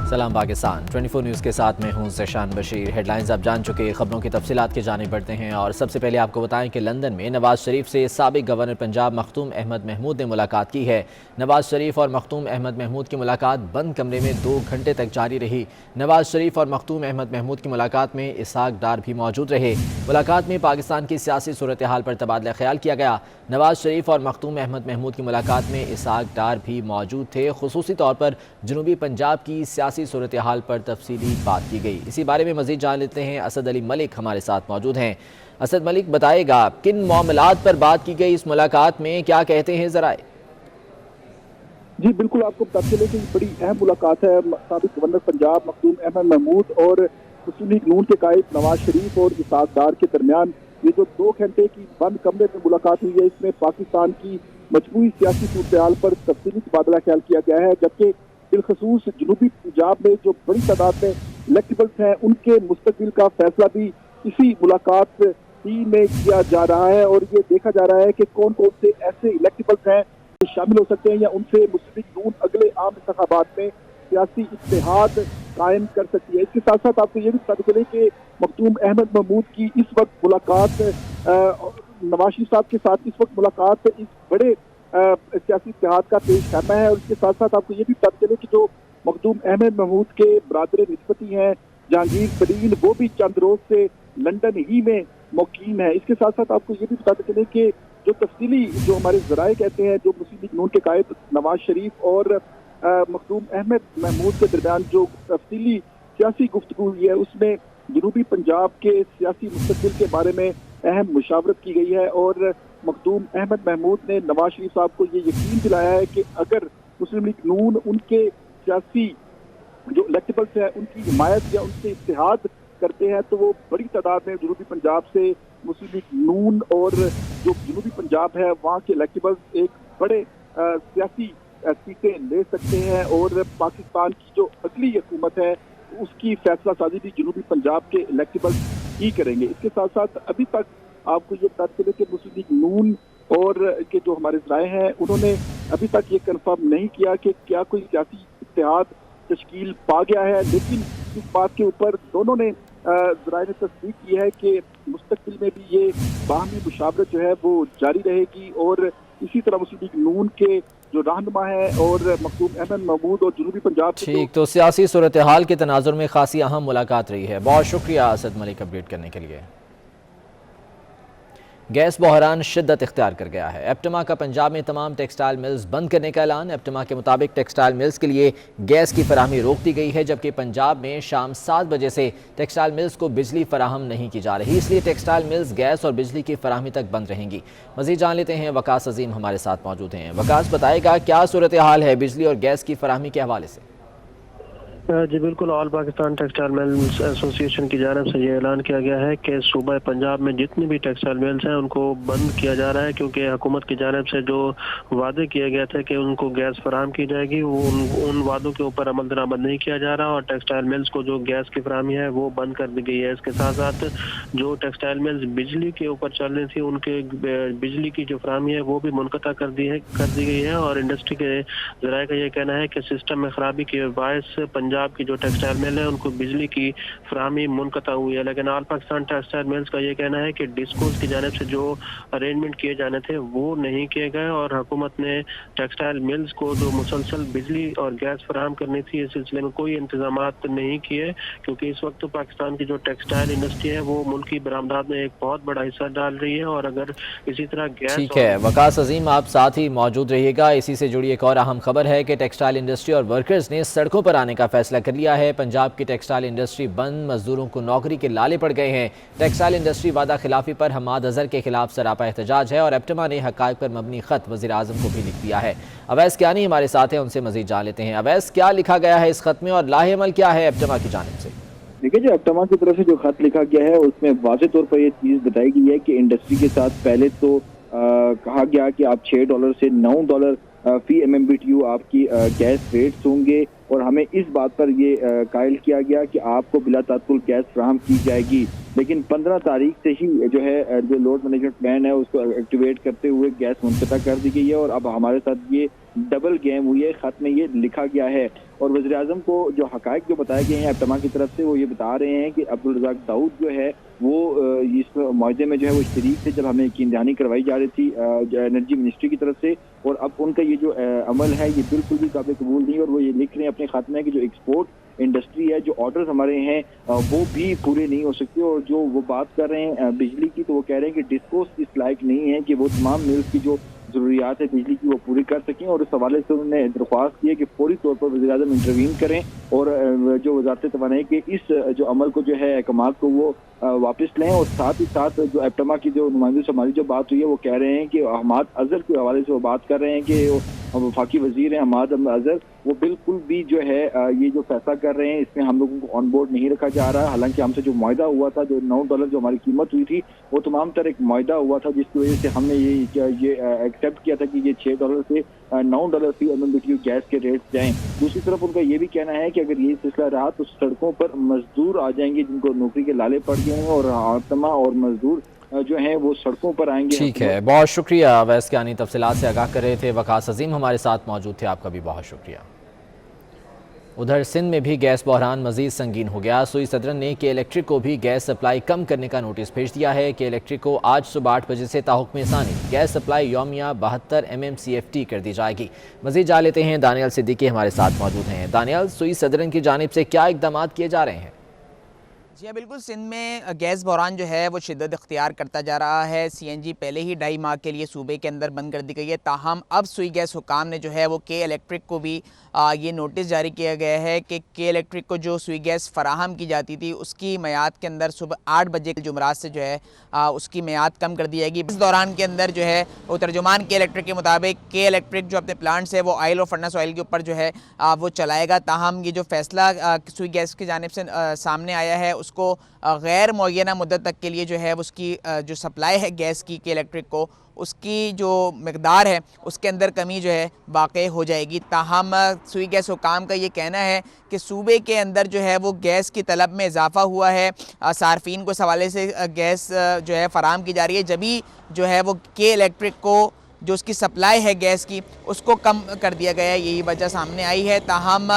सलाम पाकिस्तान 24 न्यूज़ के साथ मैं हूं ज़शान बशीर। हेडलाइंस आप जान चुके, खबरों की तफसीलात की जानिब बढ़ते हैं और सबसे पहले आपको बताएं कि लंदन में नवाज शरीफ से साबिक गवर्नर पंजाब मखदूम अहमद महमूद ने मुलाकात की है। नवाज शरीफ और मखदूम अहमद महमूद की मुलाकात बंद कमरे में 2 घंटे तक जारी रही। नवाज शरीफ और मखदूम अहमद महमूद की मुलाकात में इसहाक डार भी मौजूद रहे। मुलाकात में पाकिस्तान की सियासी सूरत हाल पर तबादला ख्याल किया गया। नवाज शरीफ और मखदूम अहमद महमूद की मुलाकात में इसहाक डार भी मौजूद थे। खुसूसी तौर पर जनूबी पंजाब की सियासी सूरत हाल पर तफसीली बात की गई। इसी बारे में मजीद जान लेते हैं, असद अली मलिक हमारे साथ मौजूद हैं। असद मलिक, बताएगा किन मामलात पर बात की गई इस मुलाकात में, क्या कहते हैं जरा। जी बिल्कुल, आपको बताते चले कि बड़ी अहम मुलाकात है साबिक गवर्नर पंजाब मखदूम अहमद महमूद और मुस्लिम लीग नून के कायद नवाज शरीफ और इसहाक डार के दरमियान ये जो 2 घंटे की बंद कमरे में मुलाकात हुई है, इसमें पाकिस्तान की मजमूई सियासी सूरत पर तफसीली तबादला ख्याल किया गया है। जबकि बिलखसूस जनूबी पंजाब में जो बड़ी तादाद में इलेक्टेबल्स हैं, उनके मुस्तकबिल का फैसला भी इसी मुलाकात ही में किया जा रहा है और ये देखा जा रहा है कि कौन कौन से ऐसे इलेक्टेबल्स हैं जो शामिल हो सकते हैं या उनसे मुस्लिम लीग नून अगले आम इंतखाबात में सियासी इत्तेहाद कायम कर सकती है। इसके साथ साथ आपको ये भी पता चले कि मखदूम अहमद महमूद की इस वक्त मुलाकात नवाज शरीफ साहब के साथ इस वक्त मुलाकात इस बड़े सियासी इत्तेहाद का पेश करना है। और इसके साथ साथ आपको ये भी पता चले कि जो मखदूम अहमद महमूद के बरादर निस्बती हैं जहांगीर तरीन, वो भी चंद रोज से लंदन ही में मुकीम है। इसके साथ साथ आपको ये भी बताते चले कि जो तफसीली जो हमारे जराए कहते हैं, जो मुस्लिम लीग नून के कायद नवाज शरीफ और मखदूम अहमद महमूद के दरमियान जो तफसीली सियासी गुफ्तगू हुई है, उसमें जनूबी पंजाब के सियासी मुस्तकबिल के बारे में अहम मुशावरत की गई है। और मखदूम अहमद महमूद ने नवाज शरीफ साहब को ये यकीन दिलाया है कि अगर मुस्लिम लीग नून उनके सियासी जो इलेक्टेबल्स हैं उनकी हिमायत या उनसे इत्तेहाद करते हैं, तो वो बड़ी तादाद में जनूबी पंजाब से मुस्लिम लीग नून और जो जनूबी पंजाब है वहाँ के इलेक्टेबल्स एक बड़े सियासी सीटें ले सकते हैं और पाकिस्तान की जो अगली हुकूमत है उसकी फैसला साजी भी जनूबी पंजाब के इलेक्टेबल्स ही करेंगे। इसके साथ साथ अभी तक आपको ये बता चले कि मुस्लिम लीग नून और के जो हमारे जराए हैं उन्होंने अभी तक ये कंफर्म नहीं किया कि क्या कोई सियासी इत्तेहाद तश्कील पा गया है, लेकिन इस बात के ऊपर दोनों ने जराए ने तस्दीक की है कि मुस्तकबिल में भी ये बाहमी मुशावरत जो है वो जारी रहेगी। और इसी तरह मुस्लिम लीग नून के जो रहनुमा है और मखदूम अहमद महमूद और जनूबी पंजाब ठीक, तो सियासी सूरत हाल के तनाजुर में खासी अहम मुलाकात रही है। बहुत शुक्रिया असद मलिक अपडेट करने के लिए। गैस बहरान शिद्दत इख्तियार कर गया है। एप्टमा का पंजाब में तमाम टेक्सटाइल मिल्स बंद करने का ऐलान। एप्टमा के मुताबिक टेक्सटाइल मिल्स के लिए गैस की फराहमी रोक दी गई है, जबकि पंजाब में शाम 7 बजे से टेक्सटाइल मिल्स को बिजली फराहम नहीं की जा रही, इसलिए टेक्सटाइल मिल्स गैस और बिजली की फराहमी तक बंद रहेंगी। मजीद जान लेते हैं, वकास अजीम हमारे साथ मौजूद हैं। वकास, बताएगा क्या सूरत हाल है बिजली और गैस की फराहमी के हवाले से। जी बिल्कुल, all Pakistan textile mills association की जानब से ये ऐलान किया गया है कि सूबा पंजाब में जितनी भी टेक्सटाइल मिल्स हैं उनको बंद किया जा रहा है, क्योंकि हुकूमत की जानब से जो वादे किए गए थे कि उनको गैस फराहम की जाएगी, वो उन वादों के ऊपर अमल दरामद नहीं किया जा रहा और टेक्सटाइल मिल्स को जो गैस की फराहमी है वो बंद कर दी गई है। इसके साथ साथ जो टेक्सटाइल मिल्स बिजली के ऊपर चल रही थी, उनके बिजली की जो फराहमी है वो भी मुनक़ता कर दी गई है। और इंडस्ट्री के ज़राए का ये कहना है कि सिस्टम में खराबी के बायस पंजाब की जो टेक्सटाइल मिल है उनको बिजली की फराहमी मुनक़ता हुई है। लेकिन ऑल पाकिस्तान टेक्सटाइल मिल्स का ये कहना है कि डिस्कोज की जानिब से जो अरेंजमेंट किए जाने थे वो नहीं किए गए और हुकूमत ने टेक्सटाइल मिल्स को जो मुसलसल बिजली और गैस फराहम करनी थी, इस सिलसिले में कोई इंतजाम नहीं किए, क्योंकि इस वक्त तो पाकिस्तान की जो टेक्सटाइल इंडस्ट्री है वो मुल्क की बरामदात में एक बहुत बड़ा हिस्सा डाल रही है। और अगर इसी तरह गैस, ठीक है वकास अजीम, आप साथ ही मौजूद रहिएगा। इसी से जुड़ी एक और अहम खबर है कि टेक्सटाइल इंडस्ट्री और वर्कर्स ने सड़कों पर आने का फैसला कर लिया है। पंजाब की टेक्सटाइल इंडस्ट्री बंद, मजदूरों को नौकरी के लाले पड़ गए हैं। टेक्सटाइल इंडस्ट्री वादा खिलाफी पर हमाद अजहर के खिलाफ सरापा एहतजाज है और एप्टमा ने हकायक पर मबनी खत वज़ीर आज़म को भी लिख दिया है। अवैस कियानी हमारे साथ हैं, उनसे मजीद जान लेते हैं। अवैस, क्या लिखा गया है इस खत में और लाहे अमल क्या है एप्टमा की जानिब से? देखिए, जो एप्टमा की तरफ से जो खत लिखा गया है उसमें वाज़ेह तौर पर यह चीज बताई गई है कि इंडस्ट्री के साथ पहले तो कहा गया कि आप $6 से $9 फी MMBTU आपकी गैस रेट्स होंगे और हमें इस बात पर ये कायल किया गया कि आपको बिला तात्तुल गैस फराहम की जाएगी। लेकिन 15 तारीख से ही जो है जो लोड मैनेजमेंट प्लान है उसको एक्टिवेट करते हुए गैस मुनक़ता कर दी गई है और अब हमारे साथ ये डबल गेम हुई है। खत में ये लिखा गया है और वज़ीर आज़म को जो हक़ाइक़ जो बताए गए हैं एप्टमा की तरफ से, वो ये बता रहे हैं कि अब्दुल रज़ाक दाऊद जो है वो इस मुआहदे में जो है वो शरीक थे जब हमें यकीन दहानी करवाई जा रही थी एनर्जी मिनिस्ट्री की तरफ से। और अब उनका ये जो अमल है ये बिल्कुल भी काबिल कबूल नहीं, और वो ये लिख रहे हैं अपने खात्मे की जो एक्सपोर्ट इंडस्ट्री है, जो ऑर्डर्स हमारे हैं वो भी पूरे नहीं हो सकते। और जो वो बात कर रहे हैं बिजली की, तो वो कह रहे हैं कि डिस्कोस इस लायक नहीं है कि वो तमाम मिल्स की जो ज़रूरियात है बिजली की वो पूरी कर सकें। और इस हवाले से उन्होंने दरख्वास्त की है कि फौरी तौर पर वज़ीर आज़म इंटरवीन करें और जो वज़ारत तवानाई के इस जो अमल को जो है अहकाम को वो वापस लें। और साथ ही साथ जो एप्टमा की जो नुमाइंदों से हमारी जो बात हुई है वो कह रहे हैं कि हमाद अजहर के हवाले से वो बात कर रहे हैं कि वफाकी वज़ीर हैं हमाद अजहर, वो बिल्कुल भी जो है ये जो फैसला कर रहे हैं इसमें हम लोगों को ऑन बोर्ड नहीं रखा जा रहा। हालांकि हमसे जो मुआहदा हुआ था, जो $9 जो हमारी कीमत हुई थी, वो तमाम तरह एक मुआहदा हुआ था जिसकी वजह से हमने ये एक्सेप्ट किया था कि ये $6 से $9 फी MMBTU गैस के रेट जाएं। दूसरी तरफ उनका ये भी कहना है कि अगर ये सिलसिला रहा तो सड़कों पर मजदूर आ जाएंगे जिनको नौकरी के लाले पड़ गए हैं, और आतमा और मजदूर जो हैं वो सड़कों पर आएंगे। ठीक है, बहुत शुक्रिया। अवैस कियानी तफसीलात से आगाह कर रहे थे। वकास अजीम हमारे साथ मौजूद थे, आपका भी बहुत शुक्रिया। उधर सिंध में भी गैस बहरान मजीद संगीन हो गया। सुई सदरन ने के इलेक्ट्रिक को भी गैस सप्लाई कम करने का नोटिस भेज दिया है। के इलेक्ट्रिक को आज सुबह 8 बजे से ताहुक्म सानी गैस सप्लाई यौमिया 72 MMCFT कर दी जाएगी। मजीद जा लेते हैं, दानियल सिद्दीकी हमारे साथ मौजूद हैं। दानियल, सुई सदरन की जानिब से क्या इकदाम किए जा रहे हैं? जी हाँ, बिल्कुल। सिंध में गैस बहरान जो है वो शिद्दत इख्तियार करता जा रहा है। CNG पहले ही 2.5 माह के लिए सूबे के अंदर बंद कर दी गई है। ताहम अब सुई गैस हुकाम ने जो है वो के इलेक्ट्रिक को भी ये नोटिस जारी किया गया है कि के इलेक्ट्रिक को जो सुई गैस फराहम की जाती थी उसकी मियाद के अंदर सुबह 8 बजे के जुमरात से जो है उसकी मियाद कम कर दी जाएगी। इस दौरान के अंदर जो है वो तर्जुमान के इलेक्ट्रिक के मुताबिक के इलेक्ट्रिक जो अपने प्लांट्स है वो ऑयल और फर्नेस ऑयल के ऊपर जो है वो चलाएगा। ताहम ये जो फैसला सुई गैस की जानिब से सामने आया है उसको गैर मुअय्यना मुद्दत तक के लिए जो है उसकी जो सप्लाई है गैस की के इलेक्ट्रिक को, उसकी जो मकदार है उसके अंदर कमी जो है वाक़ई हो जाएगी। ताहम सुई गैस हुकाम का ये कहना है कि सूबे के अंदर जो है वो गैस की तलब में इजाफ़ा हुआ है। सार्फिन को इस हवाले से गैस जो है फ़राहम की जा रही है, जभी जो है वो के इलेक्ट्रिक को जो उसकी सप्लाई है गैस की उसको कम कर दिया गया है, यही वजह सामने आई है। ताहम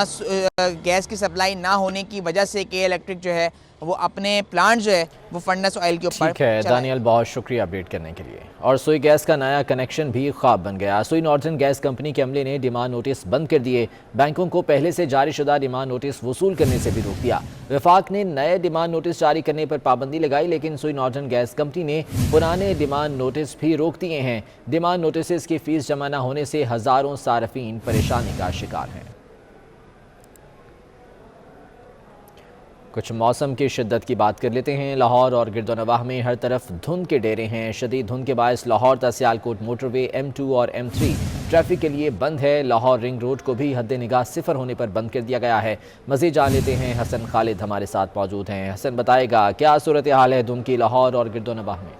गैस की सप्लाई ना होने की वजह से के इलेक्ट्रिक जो है वो अपने प्लांट जो है वो फर्नेस ऑयल के ऊपर। ठीक है दानियल, बहुत शुक्रिया अपडेट करने के लिए। और सुई गैस का नया कनेक्शन भी ख्वाब बन गया। सुई नॉर्दर्न गैस कंपनी के अमले ने डिमांड नोटिस बंद कर दिए। बैंकों को पहले से जारी शुदा डिमांड नोटिस वसूल करने से भी रोक दिया। वफाक ने नए डिमांड नोटिस जारी करने पर पाबंदी लगाई, लेकिन सुई नॉर्दर्न गैस कंपनी ने पुराने डिमांड नोटिस भी रोक दिए हैं। डिमांड नोटिस की फीस जमा न होने से हज़ारों सार्फिन परेशानी का शिकार हैं। कुछ मौसम की शिद्दत की बात कर लेते हैं। लाहौर और गिरदोनवाह में हर तरफ धुंध के डेरे हैं। शदीद धुंध के बायस लाहौर ता सियालकोट मोटरवे M2 और M3 ट्रैफिक के लिए बंद है। लाहौर रिंग रोड को भी हद निगाह 0 होने पर बंद कर दिया गया है। मज़ीद जान लेते हैं, हसन खालिद हमारे साथ मौजूद हैं। हसन बताएगा क्या सूरत हाल है धुंध की लाहौर और गिरदोनवाह में?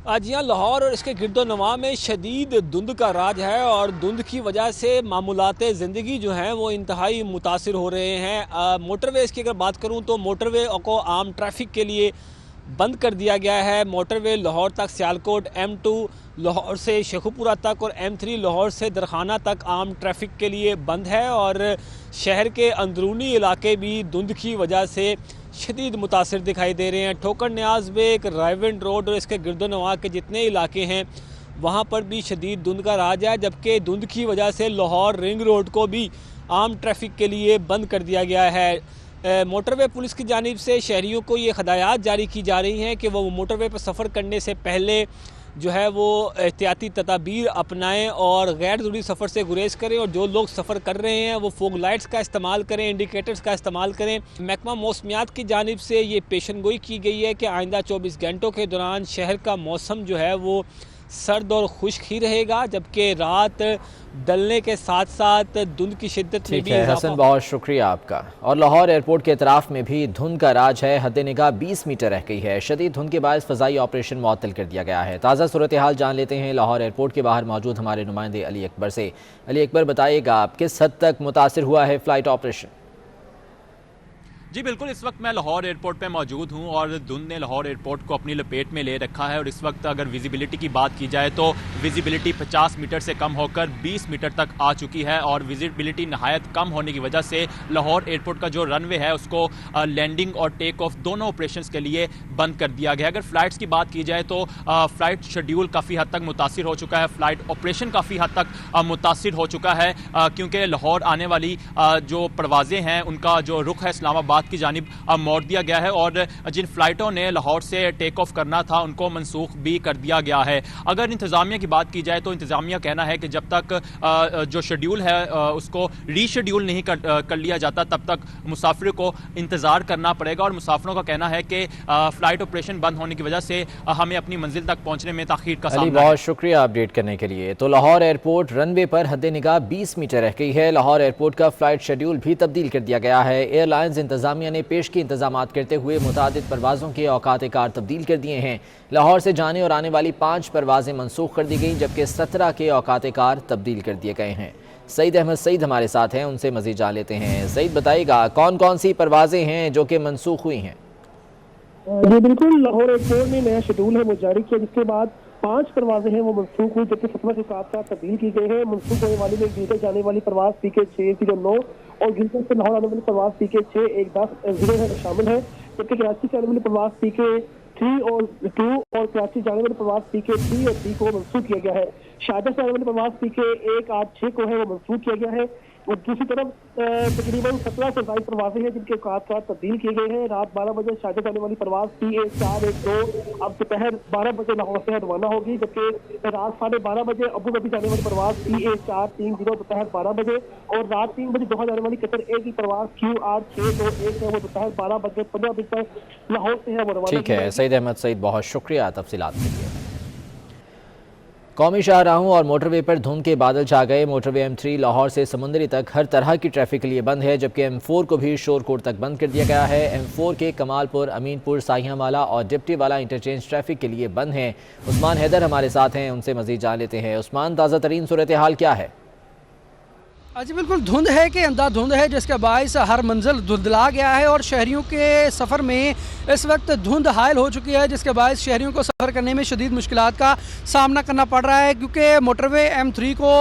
आज यहाँ लाहौर और इसके गिरदोनवा में शदीद धुंध का राज है और धुंध की वजह से मामूलात ज़िंदगी जो हैं वो इंतहाई मुतासिर हो रहे हैं। मोटरवेज़ की अगर बात करूँ तो मोटरवे को आम ट्रैफिक के लिए बंद कर दिया गया है। मोटरवे लाहौर तक सियालकोट, M2 लाहौर से शेखुपुरा तक और M3 लाहौर से दरखाना तक आम ट्रैफिक के लिए बंद है। और शहर के अंदरूनी इलाके भी धुंध की वजह से शदीद मुतासिर दिखाई दे रहे हैं। ठोकर न्याज बेग, रायविंड रोड और इसके गिरदोनवा के जितने इलाके हैं वहाँ पर भी शदीद धुंध का राज है, जबकि धुंध की वजह से लाहौर रिंग रोड को भी आम ट्रैफिक के लिए बंद कर दिया गया है। मोटरवे पुलिस की जानिब से शहरियों को ये हदायत जारी की जा रही हैं कि वो मोटरवे पर सफ़र करने से पहले जो है वो एहतियाती तदाबीर अपनाएं और गैर ज़रूरी सफ़र से गुरेज करें। और जो लोग सफ़र कर रहे हैं वो फोग लाइट्स का इस्तेमाल करें, इंडिकेटर्स का इस्तेमाल करें। महकमा मौसमियात की जानिब से ये पेशन गोई की गई है कि आइंदा 24 घंटों के दौरान शहर का मौसम जो है वो सर्द और खुश्क ही रहेगा, जबकि रात डलने के साथ साथ धुंध की शिद्दत में भी इजाफा। हसन, बहुत शुक्रिया आपका। और लाहौर एयरपोर्ट के अतराफ में भी धुंध का राज है। हद निगाह 20 मीटर रह गई है। शदीद धुंध के बायस फ़ज़ाई ऑपरेशन मुअत्तल कर दिया गया है। ताज़ा सूरत हाल जान लेते हैं लाहौर एयरपोर्ट के बाहर मौजूद हमारे नुमाइंदे अली अकबर से। अली अकबर, बताइएगा आप किस हद तक मुतासिर हुआ है फ़्लाइट ऑपरेशन? जी बिल्कुल, इस वक्त मैं लाहौर एयरपोर्ट पे मौजूद हूँ और धुंध ने लाहौर एयरपोर्ट को अपनी लपेट में ले रखा है। और इस वक्त अगर विजिबिलिटी की बात की जाए तो विजिबिलिटी 50 मीटर से कम होकर 20 मीटर तक आ चुकी है। और विजिबिलिटी नहायत कम होने की वजह से लाहौर एयरपोर्ट का जो रनवे है उसको लैंडिंग और टेक ऑफ दोनों ऑपरेशंस के लिए बंद कर दिया गया। अगर फ़्लाइट्स की बात की जाए तो फ़्लाइट शेड्यूल काफ़ी हद तक मुतासिर हो चुका है, फ़्लाइट ऑपरेशन काफ़ी हद तक मुतासिर हो चुका है, क्योंकि लाहौर आने वाली जो परवाज़ें हैं उनका जो रुख है इस्लामाबाद की जानिब मोड़ दिया गया है। और जिन फ़्लाइटों ने लाहौर से टेक ऑफ करना था उनको मनसूख भी कर दिया गया है। अगर इंतज़ामिया की बात की जाए तो इंतज़ामिया कहना है कि जब तक जो शेड्यूल है उसको रीशेड्यूल नहीं कर लिया जाता तब तक मुसाफिर को इंतज़ार करना पड़ेगा। और मुसाफिरों का कहना है कि फ़्लाइट ऑपरेशन बंद होने की वजह से हमें अपनी मंजिल तक पहुँचने में ताख़ीर का सामना है। बहुत शुक्रिया अपडेट करने के लिए। तो लाहौर एयरपोर्ट रनवे पर हद निगाह 20 मीटर रह गई है। लाहौर एयरपोर्ट का फ़्लाइट शेड्यूल भी तब्दील कर दिया गया है। एयरलाइंस इंतज़ामिया ने पेश की इंतजामात करते हुए मुतादिद परवाज़ों के औकात कार तब्दील कर दिए हैं। लाहौर से जाने और आने वाली 5 परवाज़ें मनसूख कर दी गई, जबकि 17 के औकात कार तब्दील कर दिए गए हैं। सईद अहमद सईद हमारे साथ हैं, उनसे मज़ीद जान लेते हैं। सईद बताइएगा कौन कौन सी परवाज़ें हैं जो कि मनसूख हुई हैं? जी बिल्कुल, लाहौर एयरपोर्ट में नया शेड्यूल है वो जारी किया, जिसके बाद 5 परवाजें हैं वो मनसूख हुई, जबकि 17 के साथ तब्दील की गई है। मनसूख होने वाली में गिलकर जाने वाली परवाज CK609 और गिलकर से लाहौर आने वाली परवाज CK6110 शामिल है, जबकि कराची से आने वाली परवाज CK3 और 2 और कराची जाने वाली परवाज CK3 और 3 को मनसूख किया गया है। शारजा से आने वाली परवाज CK186 को है वो मनसूख किया गया है। और दूसरी तरफ तकरीबन 17 से 22 परवाजें हैं जिनके औकात तब्दील किए गए हैं। रात 12 बजे शारजा जाने वाली परवाज CA412 अब दोपहर 12 बजे लाहौर से रवाना होगी, जबकि रात 12:30 बजे अबू धाबी जाने वाली परवाज CA430 दोपहर 12 बजे और रात 3 बजे दोहा जाने वाली कतर ए की परवाज QR621 है वो दोपहर 12:15 बजे तक लाहौर से है वो रवाना। ठीक है सईद अहमद सईद, बहुत शुक्रिया तफसीलात के लिए। कौमी शाहराहों और मोटरवे पर धुंध के बादल छा गए। मोटरवे M3 लाहौर से समुंदरी तक हर तरह की ट्रैफिक के लिए बंद है, जबकि M4 को भी शोरकोट तक बंद कर दिया गया है। M4 के कमालपुर, अमीनपुर, साहियावाला और डिप्टी वाला इंटरचेंज ट्रैफिक के लिए बंद हैं। उस्मान हैदर हमारे साथ हैं, उनसे मजीद जान लेते हैं। उस्मान, ताज़ा तरीन सूरत हाल क्या है? जी बिल्कुल, धुंध है कि अंधाधुंध है, जिसके बायस हर मंजिल धुंधला गया है और शहरियों के सफ़र में इस वक्त धुंध हायल हो चुकी है, जिसके बायस शहरियों को सफ़र करने में शदीद मुश्किलात का सामना करना पड़ रहा है, क्योंकि मोटरवे M3 को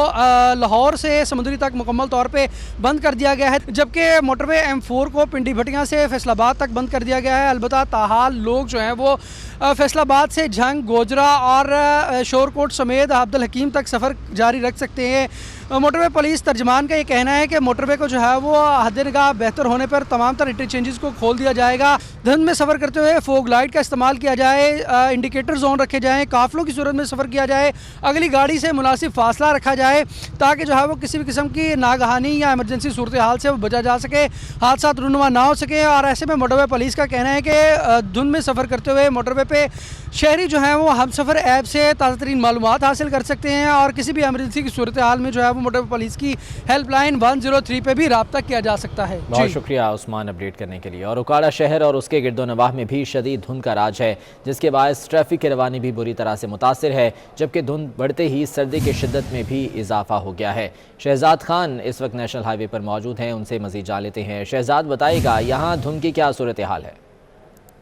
लाहौर से समुद्री तक मुकम्मल तौर पे बंद कर दिया गया है, जबकि मोटरवे M4 को पिंडी भटियाँ से फैसलाबाद तक बंद कर दिया गया है। अलबत्ता ताहाल लोग जो हैं वो फैसलाबाद से झंग, गोजरा और शोरकोट समेत अब्दुल हकीम तक सफ़र जारी रख सकते हैं। मोटरवे पुलिस तर्जमान का ये कहना है कि मोटरवे को जो है वो हद निगाह बेहतर होने पर तमाम तरह इंटरचेंजेस को खोल दिया जाएगा। धुंध में सफ़र करते हुए फोग लाइट का इस्तेमाल किया जाए, इंडिकेटर जोन रखे जाएँ, काफ़िलों की सूरत में सफ़र किया जाए, अगली गाड़ी से मुनासिब फासला रखा जाए, ताकि जो है वो किसी भी किस्म की नागहानी या इमरजेंसी सूरत हाल से बचा जा सके, हादसा रूनुमा ना हो सके। और ऐसे में मोटरवे पुलिस का कहना है कि धुंध में सफ़र करते हुए मोटरवे पे शहरी जो हैं वो हम सफ़र ऐप से ताज़ा तरीन मालूमात हासिल कर सकते हैं और किसी भी इमरजेंसी की सूरत हाल में जो है वो मोटरवे पुलिस की हेल्पलाइन 103 पे भी राब्ता किया जा सकता है। बहुत शुक्रिया उस्मान अपडेट करने के लिए। और उकाड़ा शहर और उसके गिरदोनवाह में भी शदीद धुंध का राज है, जिसके बायस ट्रैफिक की रवानी भी बुरी तरह से मुतासिर है, जबकि धुंध बढ़ते ही सर्दी की शिद्दत में भी इजाफा हो गया है। शहजाद खान इस वक्त नेशनल हाईवे पर मौजूद हैं, उनसे मजीद जान लेते हैं। शहजाद बताइएगा यहाँ धुंध की क्या सूरत हाल है?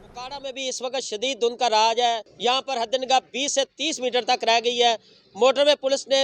उकाड़ा में भी इस वक्त शदीद धुंध का राज है। यहाँ पर हद निगाह 20 से 30 मीटर तक रह गई है। मोटरवे पुलिस ने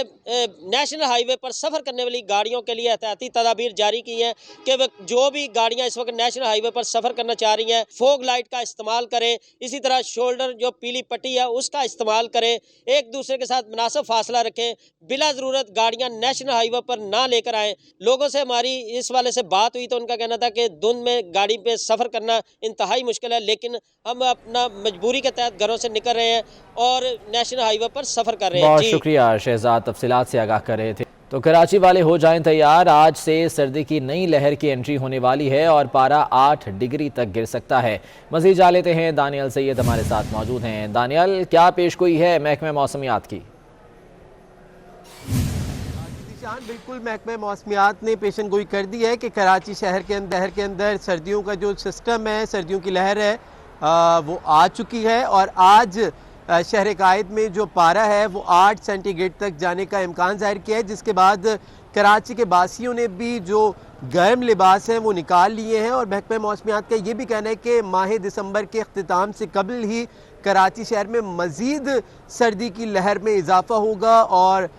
नेशनल हाईवे पर सफ़र करने वाली गाड़ियों के लिए एहतियाती तदाबीर जारी की हैं कि जो भी गाड़ियां इस वक्त नेशनल हाईवे पर सफ़र करना चाह रही हैं फोग लाइट का इस्तेमाल करें, इसी तरह शोल्डर जो पीली पट्टी है उसका इस्तेमाल करें, एक दूसरे के साथ मुनासिब फासला रखें, बिला ज़रूरत गाड़ियाँ नेशनल हाईवे पर ना लेकर आएँ। लोगों से हमारी इस वाले से बात हुई तो उनका कहना था कि धुंध में गाड़ी पर सफ़र करना इंतहाई मुश्किल है, लेकिन हम अपना मजबूरी के तहत घरों से निकल रहे हैं और नेशनल हाईवे पर सफ़र कर रहे हैं। शुक्रिया शहजाद, तफसीलात से आगाह कर रहे थे। तो कराची वाले हो जाएं तैयार, आज से सर्दी की नई लहर की एंट्री होने वाली है और पारा 8 डिग्री तक गिर सकता है। मज़ीद जा लेते हैं, दानियल सैयद हमारे साथ मौजूद हैं। दानियल, क्या पेशगोई है महकमे मौसमियात की? बिल्कुल, महकमे मौसमियात ने पेशन गोई कर दी है कि कराची शहर के अंदर सर्दियों का जो सिस्टम है, सर्दियों की लहर है वो आ चुकी है और आज शहर कायद में जो पारा है वो 8 सेंटीग्रेड तक जाने का इम्कान जाहिर किया है, जिसके बाद कराची के बासियों ने भी जो गर्म लिबास हैं वो निकाल लिए हैं और महकमे मौसमियात का ये भी कहना है कि माह दिसंबर के अख्तिताम से कबल ही कराची शहर में मज़ीद सर्दी की लहर में इजाफा होगा और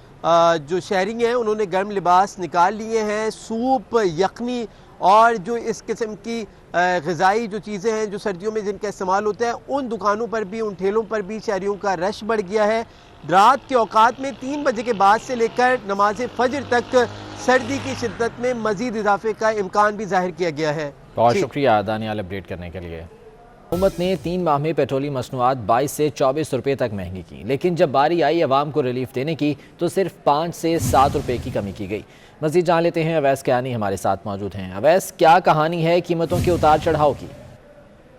जो शहरी हैं उन्होंने गर्म लिबास निकाल लिए हैं। सूप, यखनी और जो इस किस्म की ग़िज़ाई जो चीज़ें हैं जो सर्दियों में जिनका इस्तेमाल होता है, उन दुकानों पर भी, उन ठेलों पर भी शहरियों का रश बढ़ गया है। रात के औकात में 3 बजे के बाद से लेकर नमाज फजर तक सर्दी की शिद्दत में मज़ीद इजाफे का इम्कान भी जाहिर किया गया है। बहुत शुक्रिया दानियाल अपडेट करने के लिए। हुकूमत ने 3 माह में पेट्रोलियम मसनूआत 22 से 24 रुपये तक महंगी की, लेकिन जब बारी आई अवाम को रिलीफ देने की तो सिर्फ 5 से 7 रुपये की कमी की गई। मज़ीद जान लेते हैं, अवैस कियानी हमारे साथ मौजूद हैं। अवैस, क्या कहानी है कीमतों के उतार चढ़ाव की?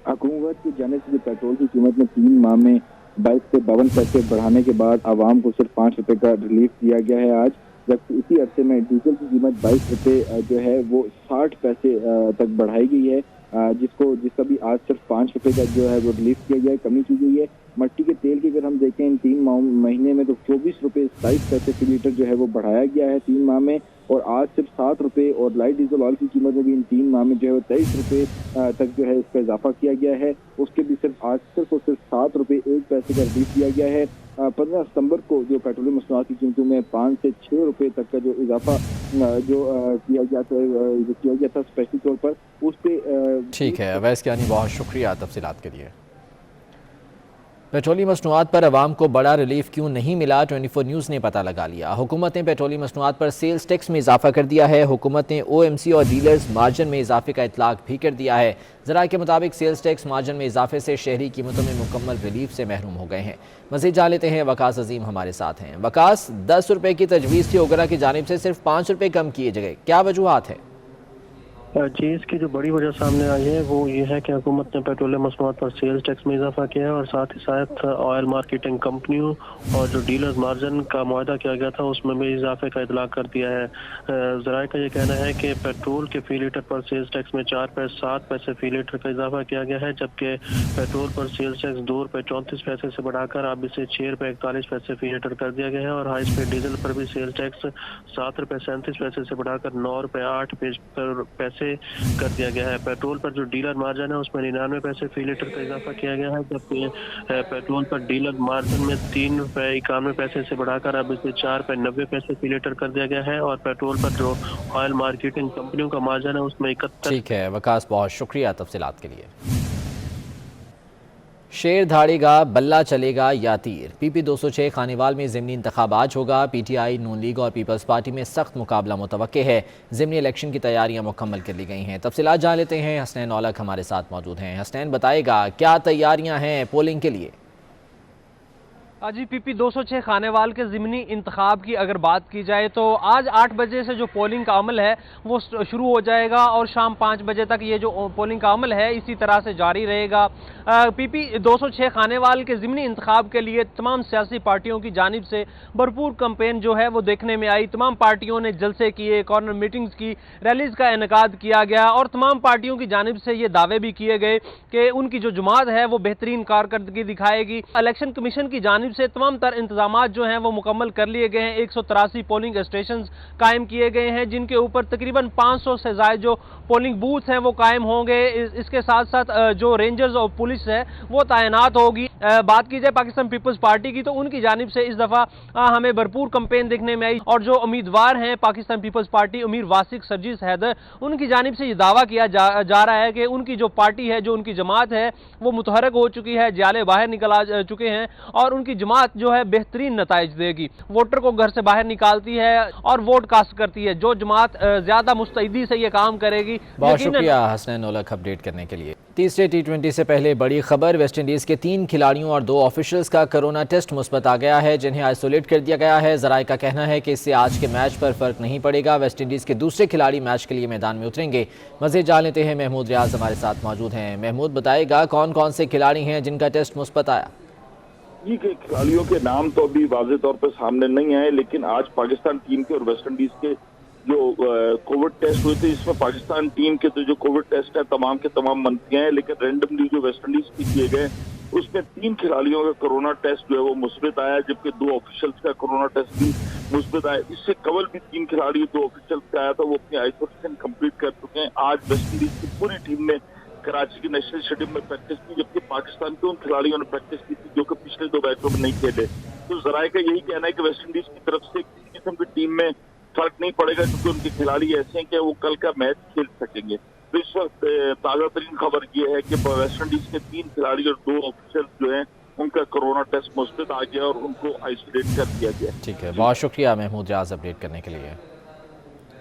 हुकूमत की जानिब से पेट्रोल की कीमत में 3 माह में 22 से 52 पैसे बढ़ाने के बाद आवाम को सिर्फ 5 रुपये का रिलीफ दिया गया है आज, जबकि इसी अरसे में डीजल की कीमत 22 रुपये जो है वो 60 पैसे तक बढ़ाई गई है, जिसका भी आज सिर्फ 5 रुपये का जो है वो रिलीफ किया गया है, कमी की गई है। मट्टी के तेल की अगर हम देखें इन 3 महीने में तो 24 रुपये 27 पैसे फी लीटर जो है वो बढ़ाया गया है 3 माह में, और आज सिर्फ 7 रुपये, और लाइट डीजल ऑयल की कीमत में भी इन 3 माह में जो है 23 रुपये तक जो है इसका इजाफा किया गया है। उसके भी आज सिर्फ 7 रुपये 1 पैसे का रिलीफ दिया गया है। 15 सितंबर को जो पेट्रोलियम मसनूआत की कीमतों में 5 से 6 रुपये तक का जो इजाफा किया गया था स्पेशल तौर पर, उस पर ठीक है अवैस कियानी, बहुत शुक्रिया तफसीलात के लिए। पेट्रोलियम मसनूआत पर आवाम को बड़ा रिलीफ क्यों नहीं मिला, 24 न्यूज़ ने पता लगा लिया। हुकूमत ने पेट्रोलियम मसनूआत पर सेल्स टैक्स में इजाफा कर दिया है। हुकूमत ने OMC और डीलर्स मार्जिन में इजाफे का इतलाक भी कर दिया है। ज़राए के मुताबिक सेल्स टैक्स मार्जिन में इजाफे से शहरी कीमतों में मुकम्मल रिलीफ से महरूम हो गए हैं। मज़ीद जान लेते हैं, वकास अजीम हमारे साथ हैं। वकास, 10 रुपये की तजवीज़ थी ओगरा की जानिब से, सिर्फ 5 रुपये कम किए गए, क्या वजूहात है? जी, इसकी जो बड़ी वजह सामने आई है वो ये है कि हुकूमत ने पेट्रोलियम मसनूआत पर सेल्स टैक्स में इजाफा किया है और साथ ही साथ ऑयल मार्केटिंग कंपनियों और जो डीलर्स मार्जिन का मुआहदा किया गया था उसमें भी इजाफे का इतलाक कर दिया है। ज़राए का ये कहना है कि पेट्रोल के फी लीटर पर सेल्स टैक्स में 7 पैसे फी लीटर का इजाफा किया गया है, जबकि पेट्रोल पर सेल्स टैक्स 2 रुपये 34 पैसे से बढ़ाकर अब इसे 6 रुपये 41 पैसे फी लीटर कर दिया गया है और हाई स्पीड डीजल पर भी सेल्स टैक्स 7 रुपये 37 पैसे से बढ़ाकर 9 रुपये 8 पैसे कर दिया गया है। पेट्रोल पर जो डीलर मार्जिन है उसमें 99 पैसे फी लीटर का इजाफा किया गया है, जबकि पेट्रोल पर डीलर मार्जिन में 3 रुपये 91 पैसे से बढ़ाकर अब इसे 4 रुपये 90 पैसे फी लीटर कर दिया गया है और पेट्रोल पर जो ऑयल मार्केटिंग कंपनियों का मार्जिन है उसमें 71। ठीक है वकास, बहुत शुक्रिया तफसीलात के लिए। शेर धाड़ेगा, बल्ला चलेगा या तीर, PP 206 खानेवाल में ज़िमनी इंतखाब आज होगा। PTI, नून लीग और पीपल्स पार्टी में सख्त मुकाबला मुतवक्के है। ज़िमनी इलेक्शन की तैयारियां मुकम्मल कर ली गई हैं। तफसीलात जान लेते हैं, हसनैन औलख हमारे साथ मौजूद हैं। हसनैन, बताएगा क्या तैयारियां हैं पोलिंग के लिए? जी, PP 206 खानेवाल के ज़िमनी इंतखाब की अगर बात की जाए तो आज 8 बजे से जो पोलिंग का अमल है वो शुरू हो जाएगा और शाम 5 बजे तक ये जो पोलिंग का अमल है इसी तरह से जारी रहेगा। PP 206 खानेवाल के ज़िमनी इंतखाब के लिए तमाम सियासी पार्टियों की जानिब से भरपूर कैंपेन जो है वो देखने में आई। तमाम पार्टियों ने जलसे किए, कॉर्नर मीटिंग्स की, रैलीज़ का इनेकाद किया गया और तमाम पार्टियों की जानिब से ये दावे भी किए गए कि उनकी जो जमात है वो बेहतरीन कारकर्दगी दिखाएगी। इलेक्शन कमीशन की जानिब से तमाम तर इंतजामात जो हैं वो मुकम्मल कर लिए गए हैं। 183 पोलिंग स्टेशन कायम किए गए हैं जिनके ऊपर तकरीबन 500 से ज़ायद जो पोलिंग बूथ हैं वो कायम होंगे। इसके साथ साथ जो रेंजर्स और पुलिस है वो तैनात होगी। बात की जाए पाकिस्तान पीपल्स पार्टी की तो उनकी जानिब से इस दफ़ा हमें भरपूर कैंपेन देखने में आई और जो उम्मीदवार हैं पाकिस्तान पीपल्स पार्टी उमीर वासिक सरजीस हैदर, उनकी जानिब से ये दावा किया जा रहा है कि उनकी जो पार्टी है, जो उनकी जमात है वो मुतहरक हो चुकी है, जाले बाहर निकल आ चुके हैं और उनकी जमात जो है बेहतरीन नताइज देगी। वोटर को घर से बाहर निकालती है और वोट कास्ट करती है। जो जमात ज्यादा मुस्तैदी से ये काम करेगी। बहुत शुक्रिया हसनैन औलख अपडेट करने के लिए। तीसरे T20 से पहले बड़ी खबर, वेस्ट इंडीज के 3 खिलाड़ियों और 2 ऑफिशियल्स का कोरोना टेस्ट मुस्बत आ गया है, जिन्हें आइसोलेट कर दिया गया है। ज़राए का कहना है कि इससे आज के मैच पर फर्क नहीं पड़ेगा। वेस्ट इंडीज के दूसरे खिलाड़ी मैच के लिए मैदान में उतरेंगे। मज़ीद जान लेते हैं, महमूद रियाज हमारे साथ मौजूद हैं। महमूद, बताएगा कौन कौन से खिलाड़ी हैं जिनका टेस्ट मुस्बत आया? जी, के खिलाड़ियों के नाम तो अभी वाज़ेह तौर पर सामने नहीं आए, लेकिन आज पाकिस्तान टीम के और वेस्ट इंडीज के जो कोविड टेस्ट हुए थे इसमें पाकिस्तान टीम के तो जो कोविड टेस्ट है तमाम के तमाम मनफी हैं, लेकिन रैंडमली जो वेस्ट इंडीज के किए गए उसमें 3 खिलाड़ियों का कोरोना टेस्ट जो है वो मुस्बित आया, जबकि 2 ऑफिशियल्स का कोरोना टेस्ट भी मुस्बत आए। इससे कबल भी 3 खिलाड़ी जो ऑफिशियल से आया था वो अपनी आइसोलेशन कंप्लीट कर चुके हैं। आज वेस्ट इंडीज की पूरी टीम ने कराची के नेशनल स्टेडियम में प्रैक्टिस की, जबकि पाकिस्तान के उन खिलाड़ियों ने प्रैक्टिस की थी जो कि पिछले 2 मैचों में नहीं खेले। तो जराये का यही कहना है कि वेस्ट इंडीज की तरफ से किसी किस्म की टीम में फर्क नहीं पड़ेगा, क्योंकि उनके खिलाड़ी ऐसे हैं कि वो कल का मैच खेल सकेंगे। तो इस वक्त ताज़ा तरीन खबर ये है कि वेस्ट इंडीज के 3 खिलाड़ी और 2 ऑफिशियल जो हैं उनका कोरोना टेस्ट मुस्बत आ गया और उनको आइसोलेट कर दिया गया। ठीक है, बहुत शुक्रिया महमूद रियाज अपडेट करने के लिए।